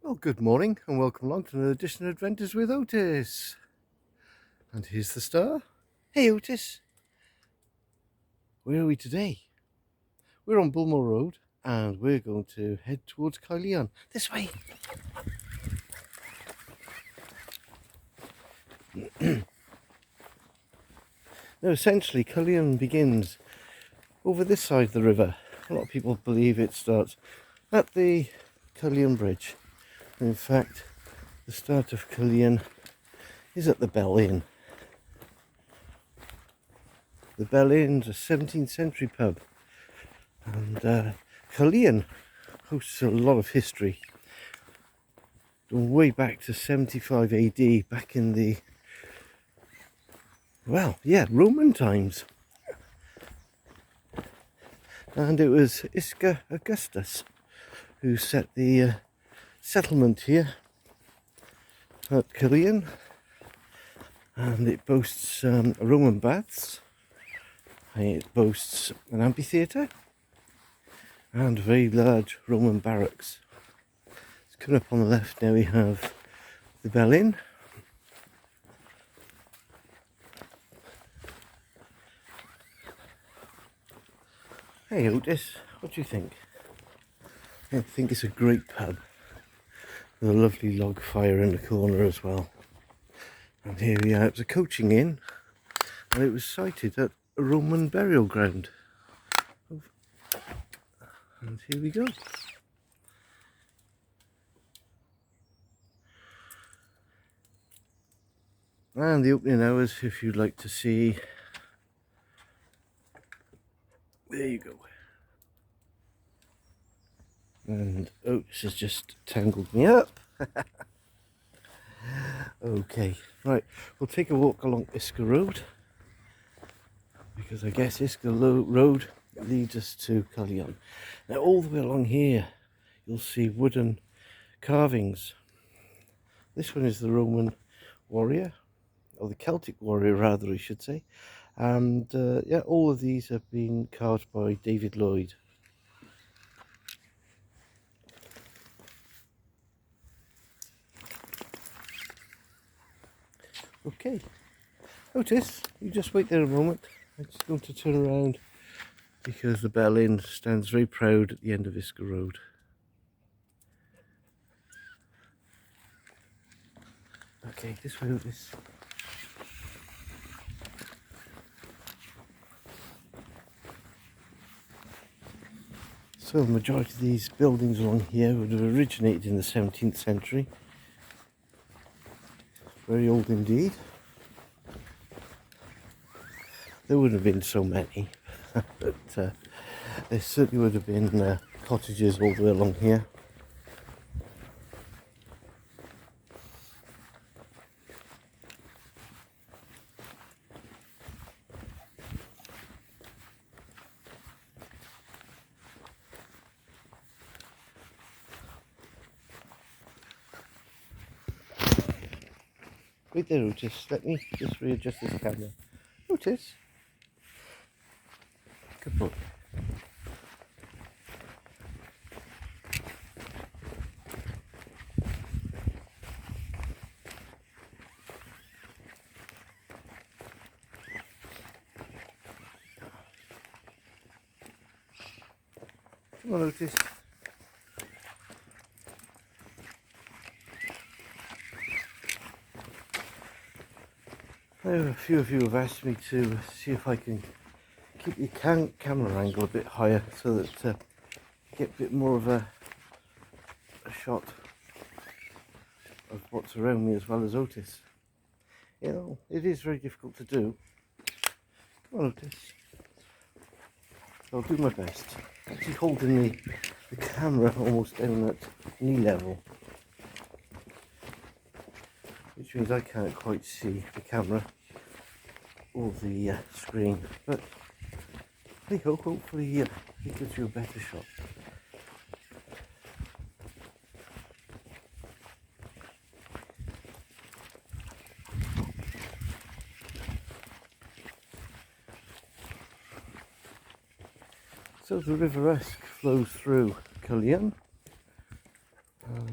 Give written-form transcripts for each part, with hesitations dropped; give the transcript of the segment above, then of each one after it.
Well, good morning and welcome along to another edition of Adventures with Otis. And here's the star. Hey Otis, where are we today? We're on Bulmore Road and we're going to head towards Caerleon. This way. Now essentially Caerleon begins over this side of the river. A lot of people believe it starts at the Caerleon Bridge. In fact, the start of Caerleon is at the Bell Inn. The Bell Inn's a 17th century pub, and Caerleon hosts a lot of history. Going way back to 75 AD, back in the, Roman times. And it was Isca Augustus who set the settlement here at Caerleon, and it boasts Roman baths, it boasts an amphitheatre and a very large Roman barracks. It's coming up on the left now. We have the Bell Inn. Hey Otis, what do you think? I think it's a great pub with a lovely log fire in the corner as well. And here we are. It's a coaching inn, and it was sited at a Roman burial ground. And here we go. And the opening hours, if you'd like to see. There you go. And Otis has just tangled me up. Okay, right, we'll take a walk along Isca Road, because I guess Isca Road leads us to Caerleon. Now all the way along here you'll see wooden carvings. This one is the Roman warrior, or the Celtic warrior rather I should say, and all of these have been carved by David Lloyd. Okay, Otis, you just wait there a moment. I'm just going to turn around because the Bell Inn stands very proud at the end of Isca Road. Okay, this way, Otis. So the majority of these buildings along here would have originated in the 17th century. Very old indeed. There wouldn't have been so many, but there certainly would have been cottages all the way along here. Wait there, Otis. Let me just readjust this camera. Otis. Good boy. Come on, Otis. Now, a few of you have asked me to see if I can keep the camera angle a bit higher so that you get a bit more of a shot of what's around me as well as Otis. You know, it is very difficult to do. Come on, Otis. I'll do my best. Actually holding the camera almost down at knee level, which means I can't quite see the camera or the screen, but hey ho, hopefully it gives you a better shot. So the River Usk flows through Caerleon,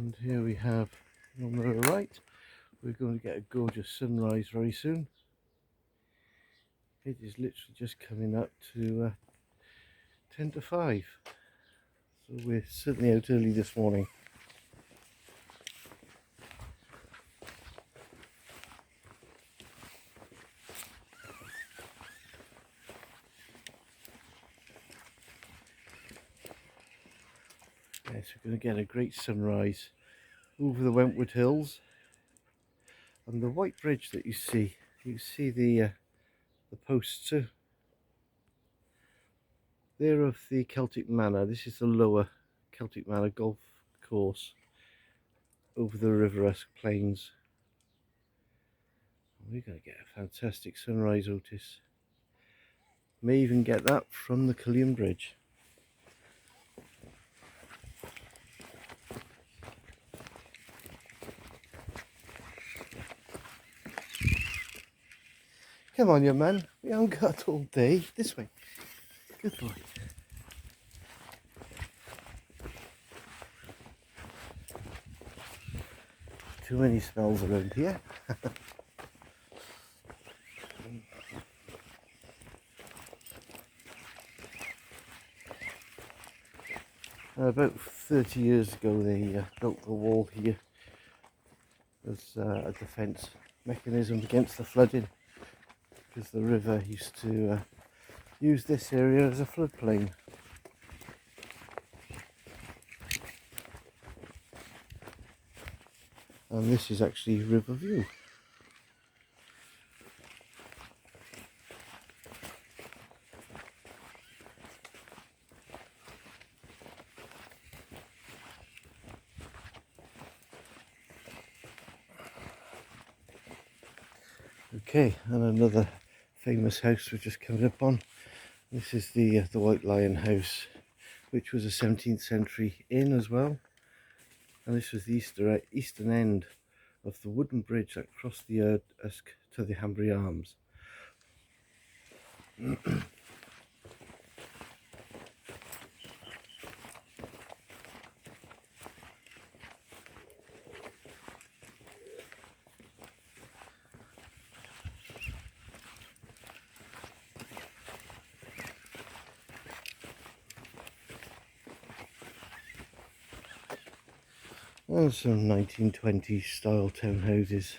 And here we have, on the right, we're going to get a gorgeous sunrise very soon. It is literally just coming up to 10 to 5. So we're certainly out early this morning. Yes, we're going to get a great sunrise over the Wentwood Hills. And the white bridge that you see the posts too. They're of the Celtic Manor. This is the lower Celtic Manor golf course over the River Usk Plains. We're going to get a fantastic sunrise, Otis. May even get that from the Caerleon Bridge. Come on, young man. We haven't got all day. This way. Good boy. Too many smells around here. About 30 years ago they built the wall here as a defence mechanism against the flooding, because the river used to use this area as a floodplain. And this is actually River View. Okay, and another famous house we're just coming up on. This is the White Lion House, which was a 17th century inn as well. And this was the eastern end of the wooden bridge that crossed the Usk to the Hanbury Arms. And some 1920s style townhouses.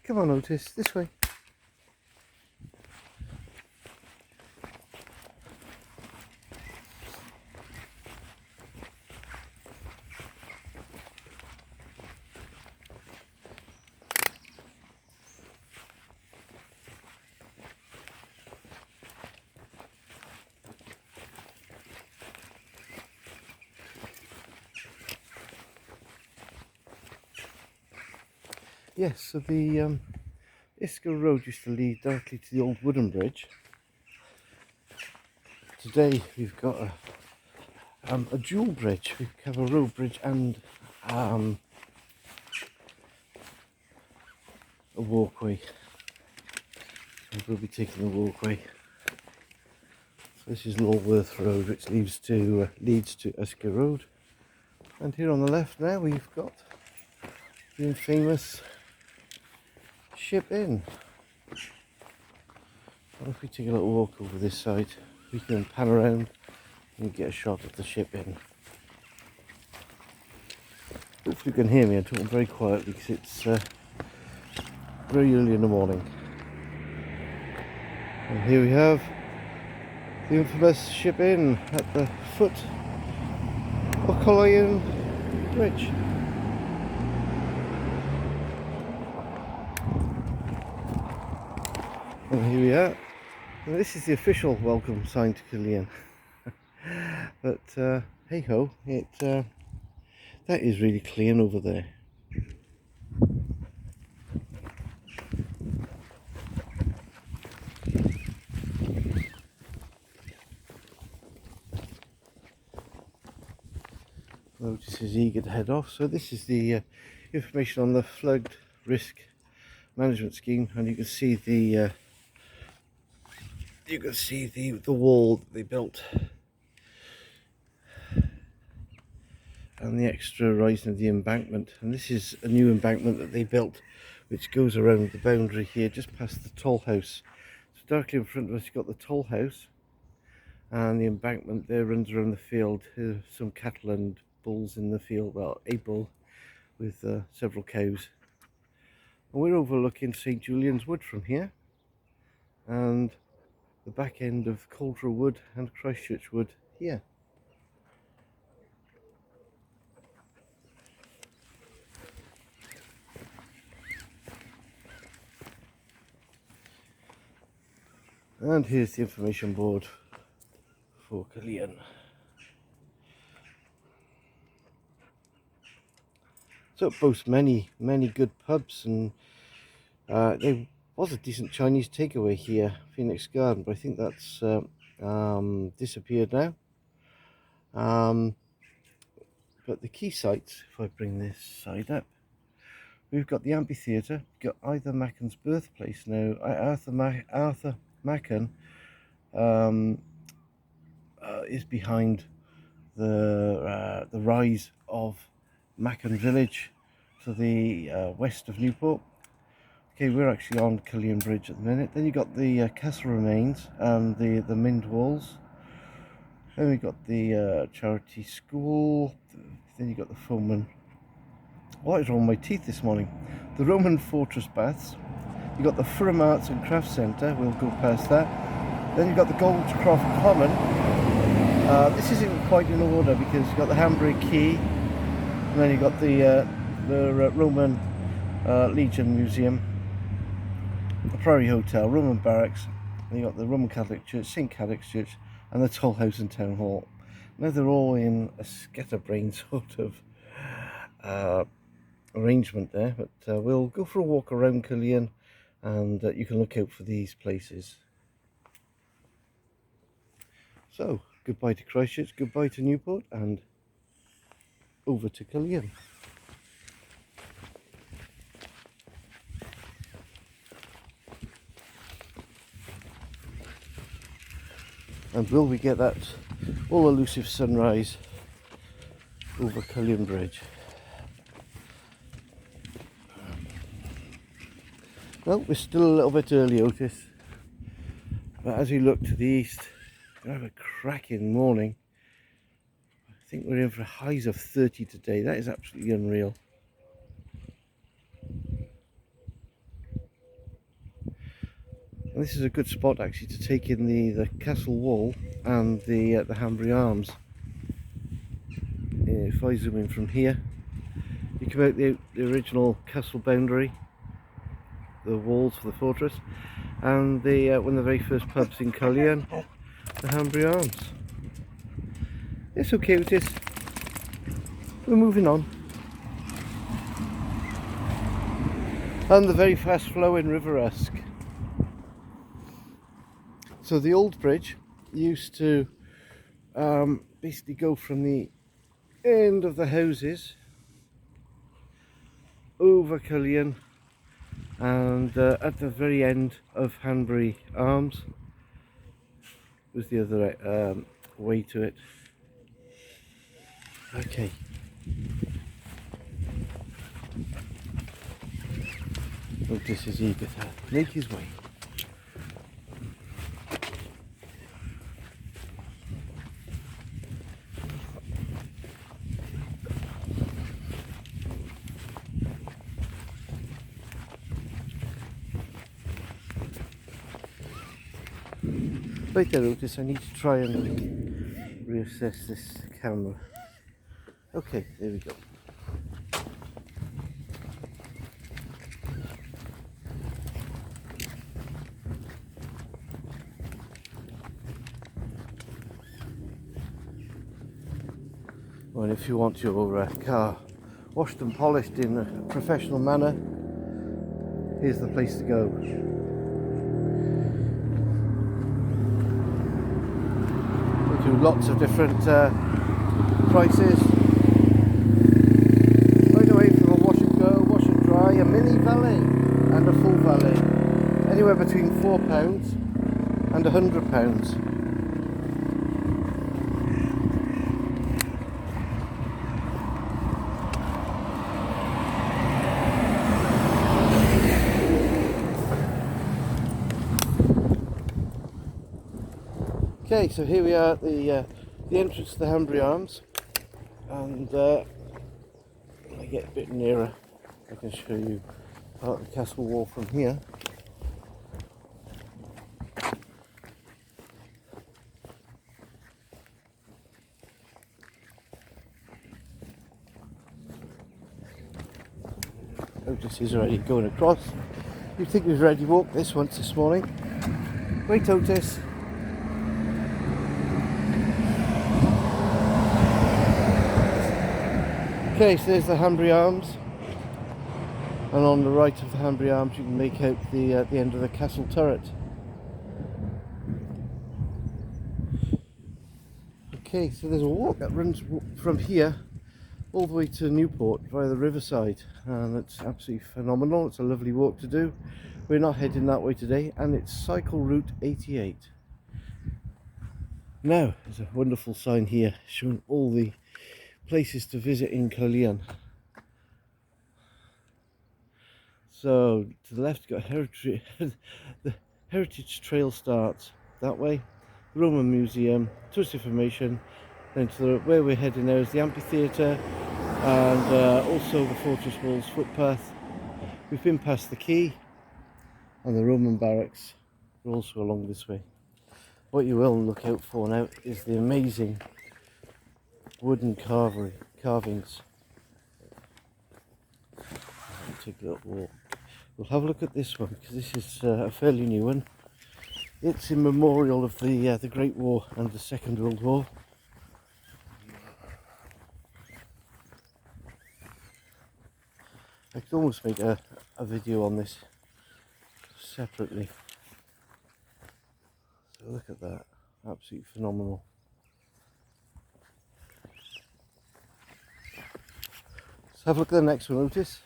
Come on, Otis, this way. Yes, so the Isca road used to lead directly to the old wooden bridge. Today we've got a dual bridge. We have a road bridge and a walkway. We'll be taking the walkway. So this is Lulworth Road, which leads to Isca Road. And here on the left now we've got the infamous Ship Inn. Well, if we take a little walk over this side, we can pan around and get a shot of the Ship Inn. Hopefully you can hear me. I'm talking very quietly because it's very early in the morning. And here we have the infamous Ship Inn at the foot of Caerleon Bridge. And here we are. And this is the official welcome sign to Caerleon. But hey ho, that is really clean over there. Otis Otis is eager to head off. So this is the information on the flood risk management scheme, and you can see the wall that they built and the extra rising of the embankment. And this is a new embankment that they built, which goes around the boundary here, just past the toll house. So directly in front of us, you've got the toll house, and the embankment there runs around the field. There's some cattle and bulls in the field, well, a bull with several cows. And we're overlooking St. Julian's Wood from here, and the back end of Cauldre Wood and Christchurch Wood here. And here's the information board for Caerleon. So it boasts many good pubs, and there was a decent Chinese takeaway here, Phoenix Garden, but I think that's disappeared now. But the key sites, if I bring this side up, we've got the amphitheatre, we've got Arthur Macken's birthplace. Now, Arthur Macken is behind the rise of Macken Village to the west of Newport. Okay, we're actually on Caerleon Bridge at the minute. Then you've got the castle remains and the Mind walls. Then we've got the charity school. Then you've got the Foreman. What is wrong with my teeth this morning? The Roman fortress baths. You've got the Furum Arts and Crafts Centre, we'll go past that. Then you've got the Goldcroft Common. This isn't quite in order because you've got the Hanbury Quay, and then you've got the Roman Legion Museum, the Priory Hotel, Roman Barracks, and you've got the Roman Catholic Church, St. Cadoc's Church, and the Toll House and Town Hall. Now they're all in a scatterbrain sort of arrangement there, but we'll go for a walk around Caerleon, and you can look out for these places. So, goodbye to Christchurch, goodbye to Newport, and over to Caerleon. And will we get that all-elusive sunrise over Caerleon Bridge? Well, we're still a little bit early, Otis, but as we look to the east, we're going to have a cracking morning. I think we're in for highs of 30 today. That is absolutely unreal. And this is a good spot actually to take in the castle wall and the Hanbury Arms. If I zoom in from here, you come out the original castle boundary, the walls for the fortress, and one of the very first pubs in Caerleon, the Hanbury Arms. It's okay with this. We're moving on. And the very fast flowing River Usk. So the old bridge used to basically go from the end of the houses over Caerleon, and at the very end of Hanbury Arms was the other way to it. Okay. Otis is eager to make his way. Right there, Otis, I need to try and reassess this camera. Okay, there we go. Well, if you want your car washed and polished in a professional manner, here's the place to go. We'll do lots of different prices. anywhere between £4 and £100. Okay, so here we are at the entrance to the Hanbury Arms, and when I get a bit nearer I can show you part of the castle wall from here. Otis is already going across. You'd think he was ready to walk this once this morning. Wait, Otis. Okay, so there's the Hanbury Arms, and on the right of the Hanbury Arms you can make out the end of the castle turret. Okay, so there's a walk that runs from here all the way to Newport via the riverside, and it's absolutely phenomenal. It's a lovely walk to do. We're not heading that way today, and it's cycle route 88. Now there's a wonderful sign here showing all the places to visit in Caerleon. So to the left you've got the Heritage Trail starts that way, the Roman Museum, tourist information. Then to where we're heading now is the amphitheatre, and also the Fortress Walls footpath. We've been past the quay, and the Roman barracks are also along this way. What you will look out for now is the amazing wooden carvings. Take a little walk. We'll have a look at this one because this is a fairly new one. It's in memorial of the Great War and the Second World War. I could almost make a video on this separately. So look at that, absolutely phenomenal. Let's have a look at the next one, Otis.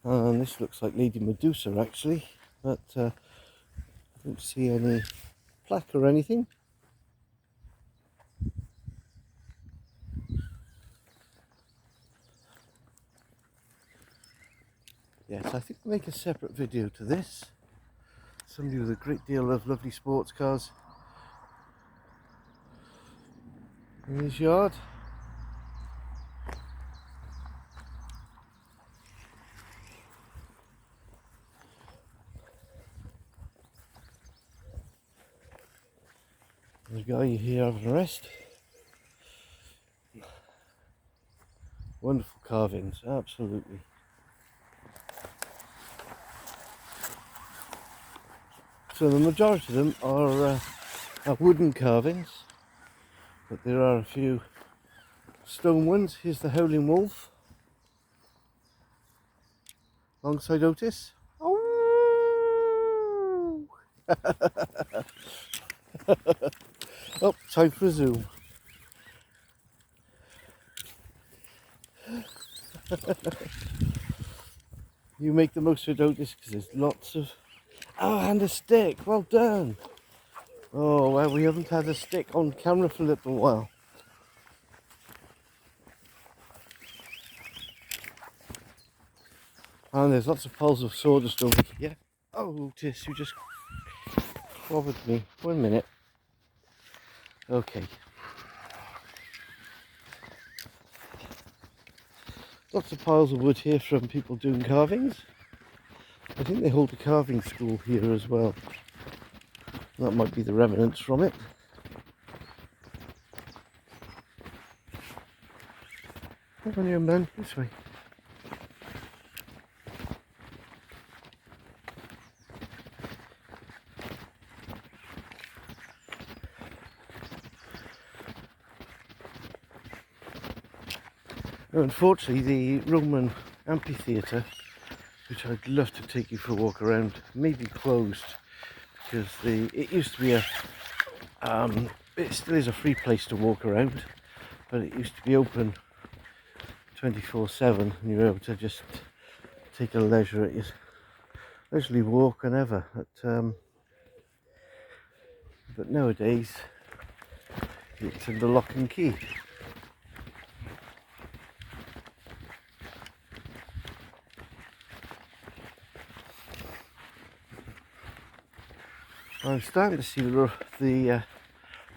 And this looks like Lady Medusa actually, but I don't see any plaque or anything. Yes, I think we'll make a separate video to this. Somebody with a great deal of lovely sports cars in his yard. There's a guy here having a rest. Wonderful carvings, absolutely. So the majority of them are wooden carvings, but there are a few stone ones. Here's the Howling Wolf alongside Otis. Oh, oh, time for a zoom. You make the most of it, Otis, because there's lots of... Oh, and a stick, well done. Oh, well, we haven't had a stick on camera for a little while. And there's lots of piles of sawdust over here. Oh, Otis, you just clobbered me. 1 minute. Okay. Lots of piles of wood here from people doing carvings. I think they hold a carving school here as well. That might be the remnants from it. Come on, young man, this way. Unfortunately, the Roman amphitheatre, which I'd love to take you for a walk around, may be closed because it used to be it still is a free place to walk around, but it used to be open 24/7 and you were able to just take a leisure at usually walk whenever, but nowadays it's under lock and key. I'm starting to see the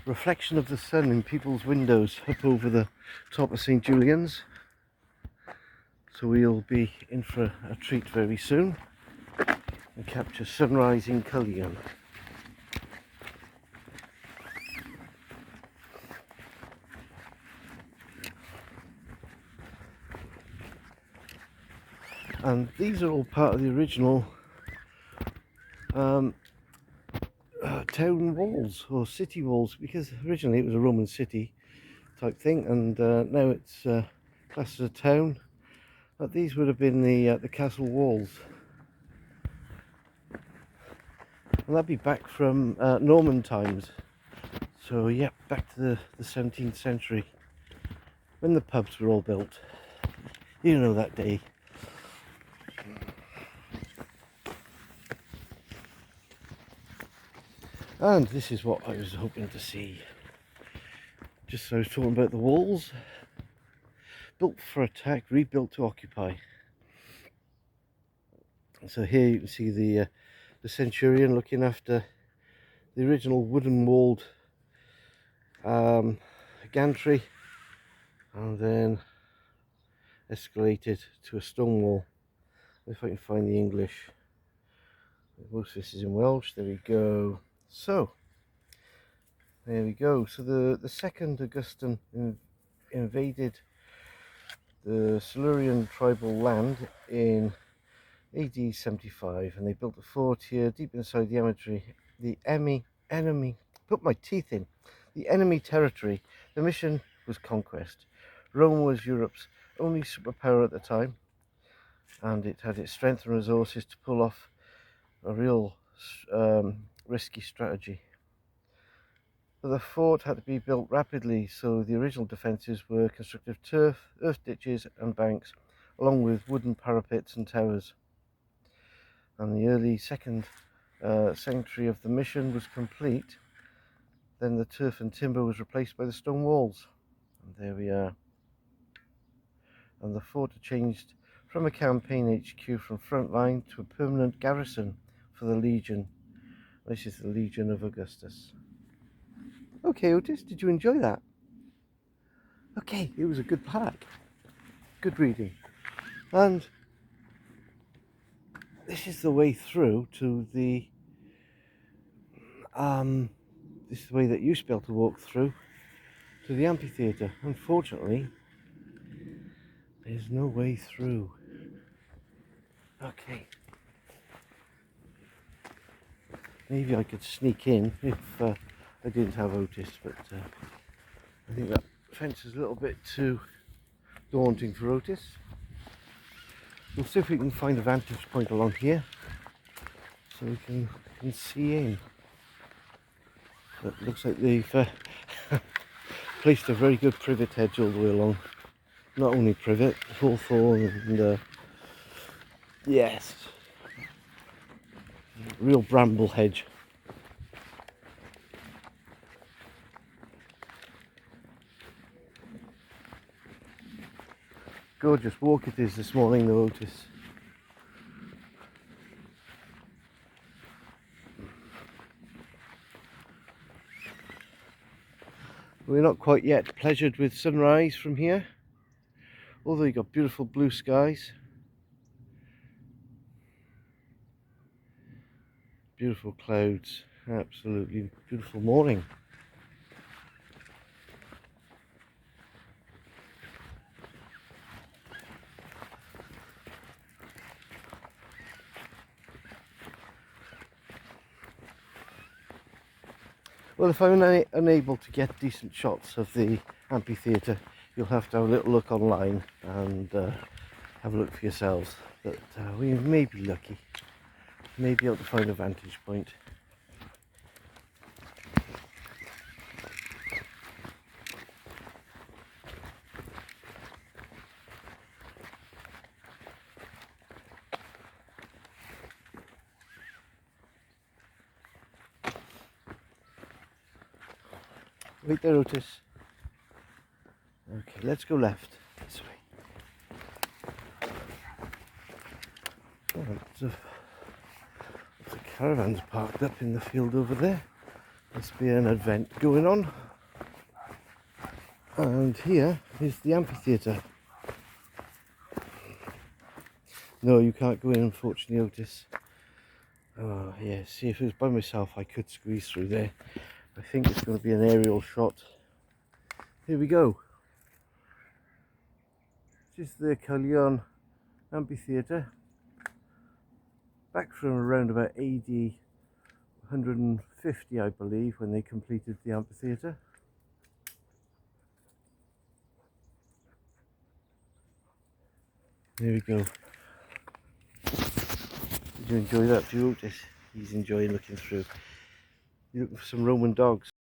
reflection of the sun in people's windows up over the top of St. Julian's, so we'll be in for a treat very soon and capture sunrise in Caerleon. And these are all part of the original town walls or city walls, because originally it was a Roman city type thing, and now it's classed as a town. But these would have been the castle walls, and that'd be back from Norman times. So yeah, back to the 17th century when the pubs were all built. You know that day. And this is what I was hoping to see. Just so I was talking about the walls. Built for attack, rebuilt to occupy. So here you can see the centurion looking after the original wooden walled gantry, and then escalated to a stone wall. If I can find the English. Most of this is in Welsh. There we go. So there we go. So the second Augustan invaded the Silurian tribal land in AD 75, and they built a fort here deep inside the enemy put my teeth in the enemy territory. The mission was conquest. Rome was Europe's only superpower at the time, and it had its strength and resources to pull off a real risky strategy. But the fort had to be built rapidly, so the original defences were constructed of turf, earth ditches and banks, along with wooden parapets and towers. And the early second century of the mission was complete. Then the turf and timber was replaced by the stone walls. And there we are. And the fort had changed from a campaign HQ from front line to a permanent garrison for the Legion. This is the Legion of Augustus. Okay, Otis, did you enjoy that? Okay, it was a good pack. Good reading. And this is the way through to the this is the way that you used to be able to walk through to the amphitheatre. Unfortunately, there's no way through. Okay. Maybe I could sneak in if I didn't have Otis, but I think that fence is a little bit too daunting for Otis. We'll see if we can find a vantage point along here so we can see in. But it looks like they've placed a very good privet hedge all the way along. Not only privet, hawthorn and yes, real bramble hedge. Gorgeous walk it is this morning though, Otis. We're not quite yet pleasured with sunrise from here, although you've got beautiful blue skies, beautiful clouds, absolutely beautiful morning. Well, if I'm unable to get decent shots of the amphitheatre, you'll have to have a little look online and have a look for yourselves. But we may be lucky, may be able to find a vantage point. Wait there, Otis. Okay, let's go left. This way. Oh, lots of caravans parked up in the field over there. Must be an event going on. And here is the amphitheatre. No, you can't go in, unfortunately, Otis. Oh, yeah, see, if it was by myself, I could squeeze through there. I think it's going to be an aerial shot. Here we go. This is the Caerleon amphitheatre. Back from around about AD 150, I believe, when they completed the amphitheatre. There we go. Did you enjoy that view, Otis? He's enjoying looking through. You're looking for some Roman dogs.